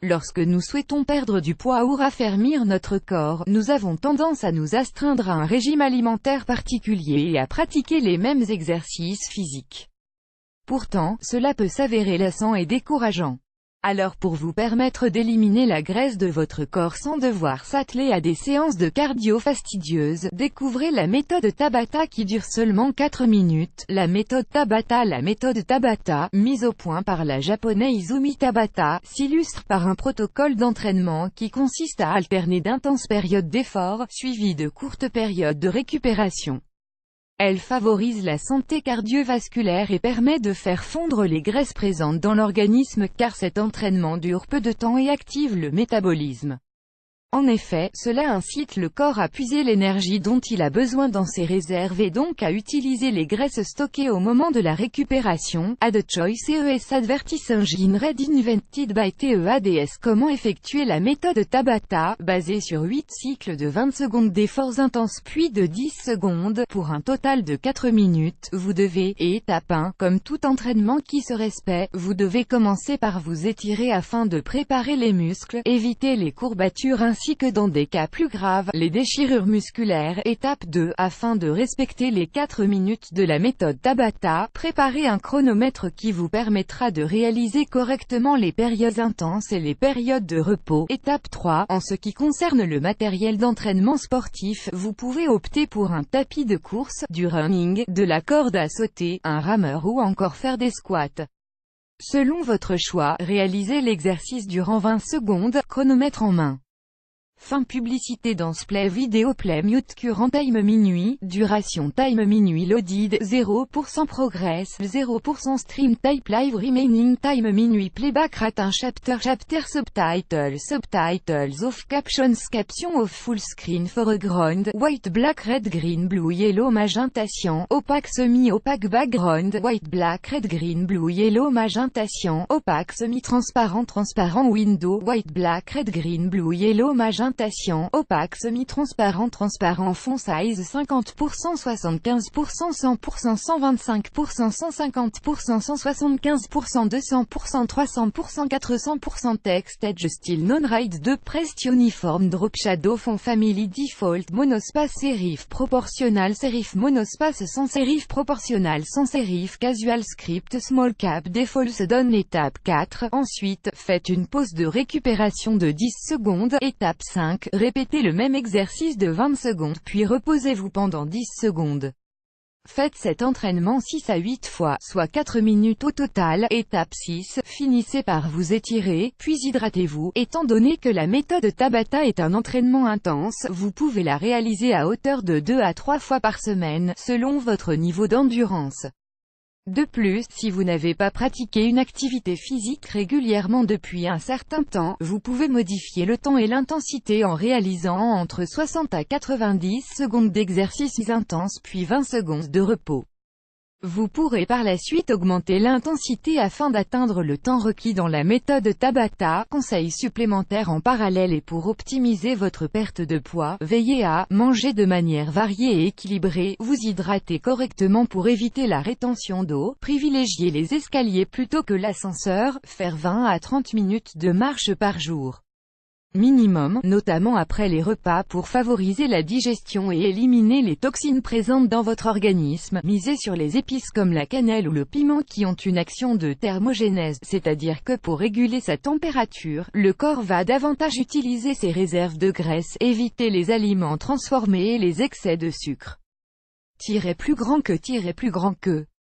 Lorsque nous souhaitons perdre du poids ou raffermir notre corps, nous avons tendance à nous astreindre à un régime alimentaire particulier et à pratiquer les mêmes exercices physiques. Pourtant, cela peut s'avérer lassant et décourageant. Alors pour vous permettre d'éliminer la graisse de votre corps sans devoir s'atteler à des séances de cardio fastidieuses, découvrez la méthode Tabata qui dure seulement 4 minutes. La méthode Tabata, mise au point par la japonaise Izumi Tabata, s'illustre par un protocole d'entraînement qui consiste à alterner d'intenses périodes d'effort, suivies de courtes périodes de récupération. Elle favorise la santé cardiovasculaire et permet de faire fondre les graisses présentes dans l'organisme car cet entraînement dure peu de temps et active le métabolisme. En effet, cela incite le corps à puiser l'énergie dont il a besoin dans ses réserves et donc à utiliser les graisses stockées au moment de la récupération. Add Choice ES Advertis Engine Red Invented by TEADS. Comment effectuer la méthode Tabata, basée sur 8 cycles de 20 secondes d'efforts intenses puis de 10 secondes, pour un total de 4 minutes. Vous devez, étape 1, comme tout entraînement qui se respecte, vous devez commencer par vous étirer afin de préparer les muscles, éviter les courbatures ainsi que dans des cas plus graves, les déchirures musculaires. Étape 2, afin de respecter les 4 minutes de la méthode Tabata, préparez un chronomètre qui vous permettra de réaliser correctement les périodes intenses et les périodes de repos. Étape 3, en ce qui concerne le matériel d'entraînement sportif, vous pouvez opter pour un tapis de course, du running, de la corde à sauter, un rameur ou encore faire des squats. Selon votre choix, réalisez l'exercice durant 20 secondes, chronomètre en main. Fin publicité dans Play Vidéo Play Mute Current Time minuit, duration Time minuit loaded, 0% progress, 0% stream type live remaining time minuit playback rate un chapter subtitles off captions off full screen foreground, white black red green blue yellow magenta cyan, opaque semi-opaque background, white black red green blue yellow magenta cyan, opaque semi-transparent transparent window, white black red green blue yellow magenta opaque semi-transparent transparent font size 50%, 75%, 100%, 125%, 150%, 175%, 200%, 300%, 400% text edge style non-write 2 pressed uniform drop shadow font family default monospace serif proportional serif monospace sans serif proportional sans serif casual script small cap default se donne. Étape 4, ensuite, faites une pause de récupération de 10 secondes. Étape 5, répétez le même exercice de 20 secondes puis reposez-vous pendant 10 secondes. Faites cet entraînement 6 à 8 fois, soit 4 minutes au total. Étape 6, finissez par vous étirer, puis hydratez-vous. Étant donné que la méthode Tabata est un entraînement intense, vous pouvez la réaliser à hauteur de 2 à 3 fois par semaine, selon votre niveau d'endurance. De plus, si vous n'avez pas pratiqué une activité physique régulièrement depuis un certain temps, vous pouvez modifier le temps et l'intensité en réalisant entre 60 à 90 secondes d'exercices intenses puis 20 secondes de repos. Vous pourrez par la suite augmenter l'intensité afin d'atteindre le temps requis dans la méthode Tabata. Conseils supplémentaires en parallèle et pour optimiser votre perte de poids, veillez à manger de manière variée et équilibrée, vous hydrater correctement pour éviter la rétention d'eau, privilégier les escaliers plutôt que l'ascenseur, faire 20 à 30 minutes de marche par jour minimum, notamment après les repas pour favoriser la digestion et éliminer les toxines présentes dans votre organisme. Misez sur les épices comme la cannelle ou le piment qui ont une action de thermogénèse, c'est-à-dire que pour réguler sa température, le corps va davantage utiliser ses réserves de graisse. Évitez les aliments transformés et les excès de sucre. Plus grand que